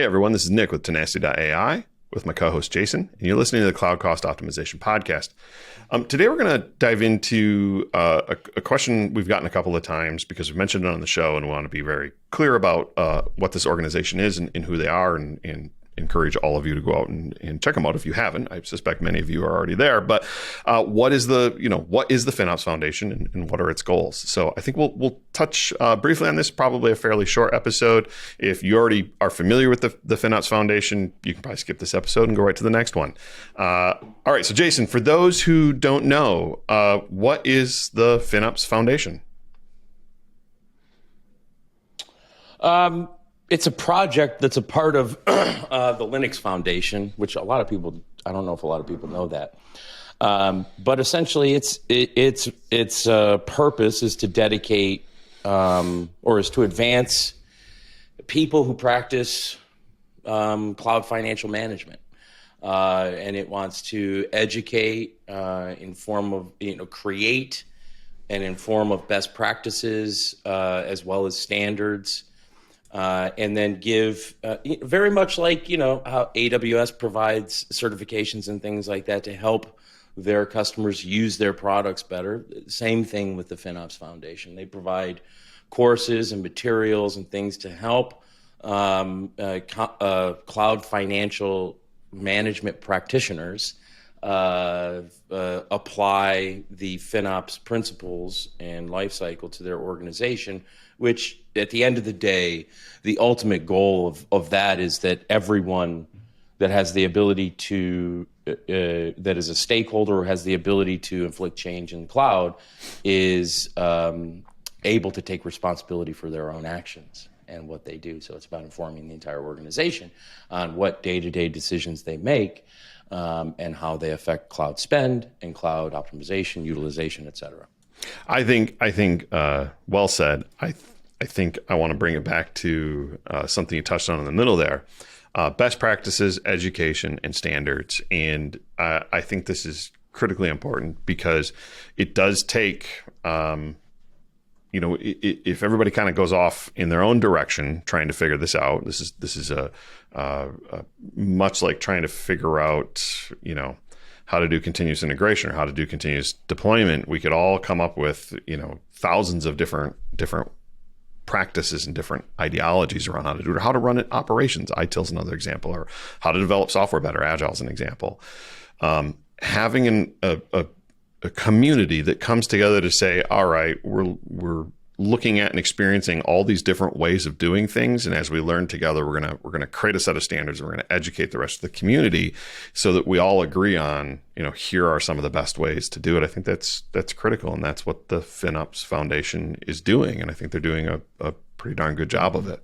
everyone, this is Nick with Tenacity.ai with my co-host Jason, and you're listening to the Cloud Cost Optimization Podcast. Today we're going to dive into a question we've gotten a couple of times because we've mentioned it on the show, and we want to be very clear about what this organization is and who they are, and encourage all of you to go out and check them out if you haven't. I suspect many of you are already there. But what is the FinOps Foundation and what are its goals? So I think we'll touch briefly on this. Probably a fairly short episode. If you already are familiar with the FinOps Foundation, you can probably skip this episode and go right to the next one. All right. So Jason, for those who don't know, what is the FinOps Foundation? It's a project that's a part of the Linux Foundation, which a lot of people, I don't know if a lot of people know that. But essentially its purpose is to dedicate or is to advance people who practice cloud financial management. And it wants to educate in form of, create and inform of best practices as well as standards. And then give very much like, how AWS provides certifications and things like that to help their customers use their products better. Same thing with the FinOps Foundation. They provide courses and materials and things to help cloud financial management practitioners apply the FinOps principles and life cycle to their organization, which at the end of the day, the ultimate goal of that is that everyone that has the ability to, that is a stakeholder or has the ability to inflict change in the cloud is able to take responsibility for their own actions and what they do. So it's about informing the entire organization on what day-to-day decisions they make and how they affect cloud spend and cloud optimization, utilization, et cetera. I think, well said. I think I want to bring it back to something you touched on in the middle there. Best practices, education, and standards. And I think this is critically important because it does take, if everybody kind of goes off in their own direction trying to figure this out, this is a much like trying to figure out, how to do continuous integration or how to do continuous deployment. We could all come up with, thousands of different practices and different ideologies around how to do it, or how to run it operations. ITIL is another example, or how to develop software better. Agile is an example. Having a community that comes together to say, all right, we're looking at and experiencing all these different ways of doing things, and as we learn together, we're gonna create a set of standards, and we're gonna educate the rest of the community so that we all agree on, here are some of the best ways to do it. I think that's critical, and that's what the FinOps Foundation is doing, and I think they're doing a pretty darn good job of it.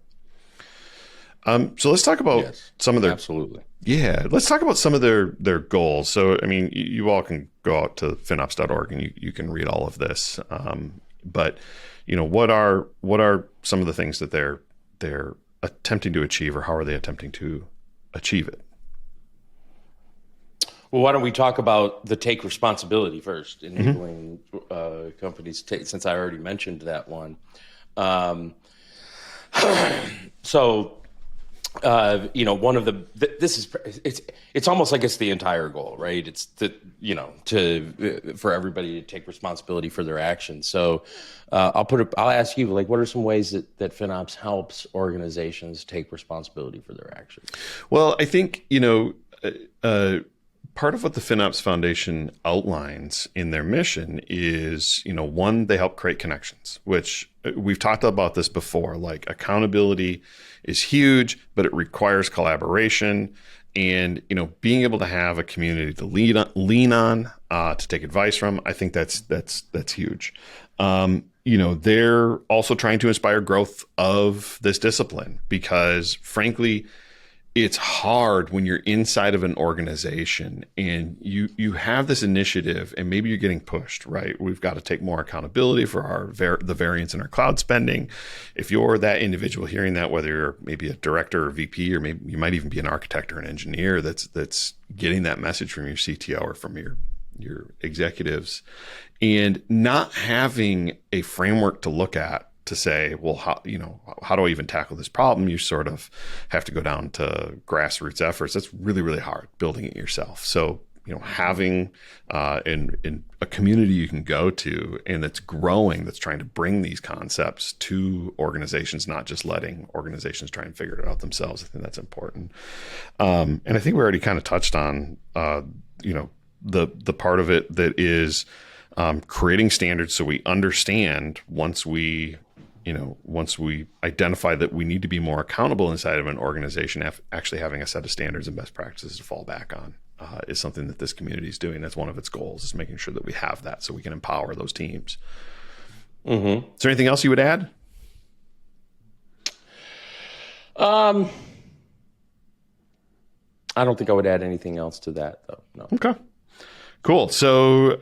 So let's talk about some of their absolutely. Yeah, let's talk about some of their goals. So I mean, you all can go out to finops.org and you can read all of this, but what are some of the things that they're attempting to achieve, or how are they attempting to achieve it? Well, why don't we talk about the take responsibility first, enabling companies to take, since I already mentioned that one. One of it's almost like it's the entire goal, right? It's for everybody to take responsibility for their actions. So I'll ask you, what are some ways that FinOps helps organizations take responsibility for their actions? Well, I think, part of what the FinOps Foundation outlines in their mission is, one, they help create connections, which we've talked about this before. Like, accountability is huge, but it requires collaboration and, being able to have a community to lean on, to take advice from. I think that's huge. They're also trying to inspire growth of this discipline because, frankly, it's hard when you're inside of an organization and you have this initiative and maybe you're getting pushed, right? We've got to take more accountability for the variance in our cloud spending. If you're that individual hearing that, whether you're maybe a director or VP, or maybe you might even be an architect or an engineer that's getting that message from your CTO or from your executives, and not having a framework to look at to say, well, how do I even tackle this problem? You sort of have to go down to grassroots efforts. That's really, really hard, building it yourself. So, having in a community you can go to and that's growing, that's trying to bring these concepts to organizations, not just letting organizations try and figure it out themselves. I think that's important. And I think we already kind of touched on, the part of it that is creating standards so we understand once we identify that we need to be more accountable inside of an organization, actually having a set of standards and best practices to fall back on is something that this community is doing. That's one of its goals, is making sure that we have that so we can empower those teams. Mm-hmm. Is there anything else you would add? I don't think I would add anything else to that, though. No. Okay. Cool. So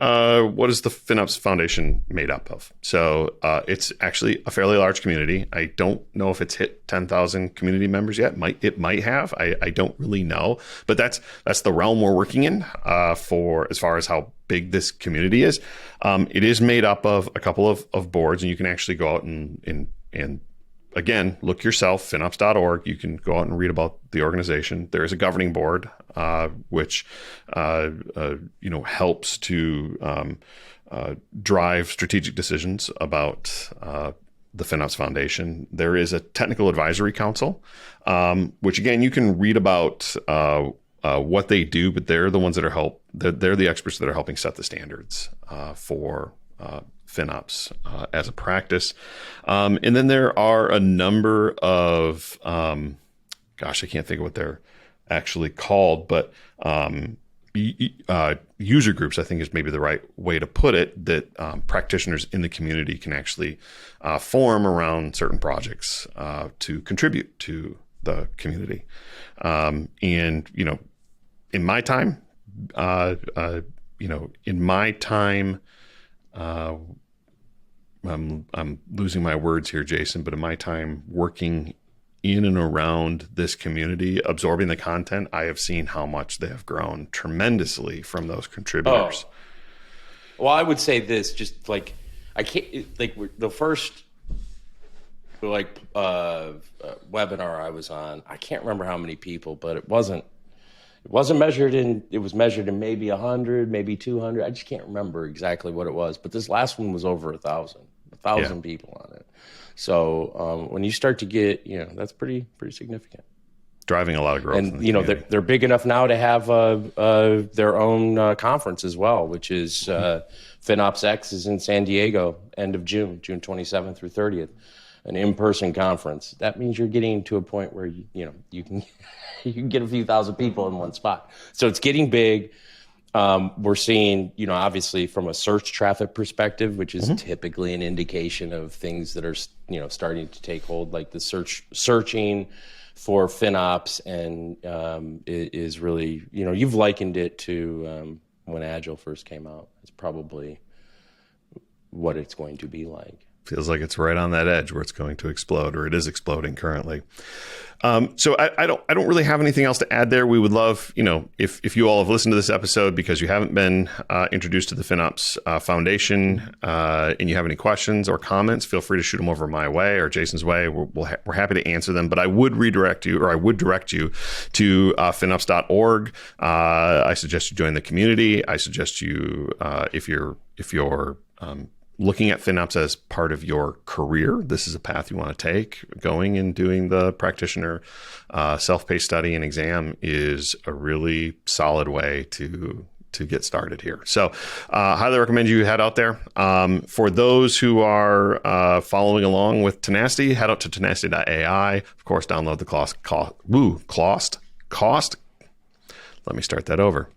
what is the FinOps Foundation made up of? So it's actually a fairly large community. I don't know if it's hit 10,000 community members yet. It might have. I don't really know. But that's the realm we're working in for as far as how big this community is. It is made up of a couple of boards, and you can actually go out and again, look yourself, FinOps.org. You can go out and read about the organization. There is a governing board, which helps to drive strategic decisions about the FinOps Foundation. There is a technical advisory council, which again you can read about what they do, but they're the ones that they're the experts that are helping set the standards for FinOps as a practice. And then there are a number of, I can't think of what they're actually called, but user groups, I think is maybe the right way to put it, that practitioners in the community can actually form around certain projects to contribute to the community. And, in my time, I'm losing my words here, Jason, but in my time working in and around this community, absorbing the content, I have seen how much they have grown tremendously from those contributors. Oh. Well, I would say this, just like, I can't, like the first webinar I was on, I can't remember how many people, but it wasn't measured in, it was measured in maybe 100, maybe 200. I just can't remember exactly what it was, but this last one was over 1,000 people on it. So when you start to get, that's pretty significant. Driving a lot of growth. And, they're big enough now to have their own conference as well, which is FinOps X is in San Diego, end of June 27th through 30th, an in-person conference. That means you're getting to a point where, you can you can get a few thousand people in one spot. So it's getting big. We're seeing, obviously from a search traffic perspective, which is typically an indication of things that are, starting to take hold, like the searching for FinOps, and it is really, you've likened it to when Agile first came out. It's probably what it's going to be like. Feels like it's right on that edge where it's going to explode, or it is exploding currently. So I don't really have anything else to add there. We would love, if you all have listened to this episode because you haven't been introduced to the FinOps Foundation, and you have any questions or comments, feel free to shoot them over my way or Jason's way. We're happy to answer them. But I would direct you to FinOps.org. I suggest you join the community. I suggest you, if you're looking at FinOps as part of your career, this is a path you want to take. Going and doing the practitioner self-paced study and exam is a really solid way to get started here. So highly recommend you head out there. For those who are following along with Tenacity, head out to Tenacity.ai. Of course, download the cost. Let me start that over.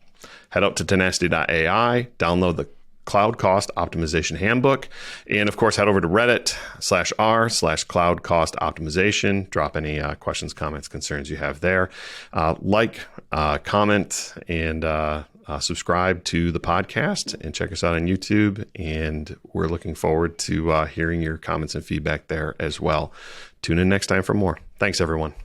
Head out to Tenacity.ai, download the Cloud Cost Optimization Handbook. And of course, head over to Reddit/r/Cloud Cost Optimization. Drop any questions, comments, concerns you have there. Comment, and subscribe to the podcast, and check us out on YouTube. And we're looking forward to hearing your comments and feedback there as well. Tune in next time for more. Thanks, everyone.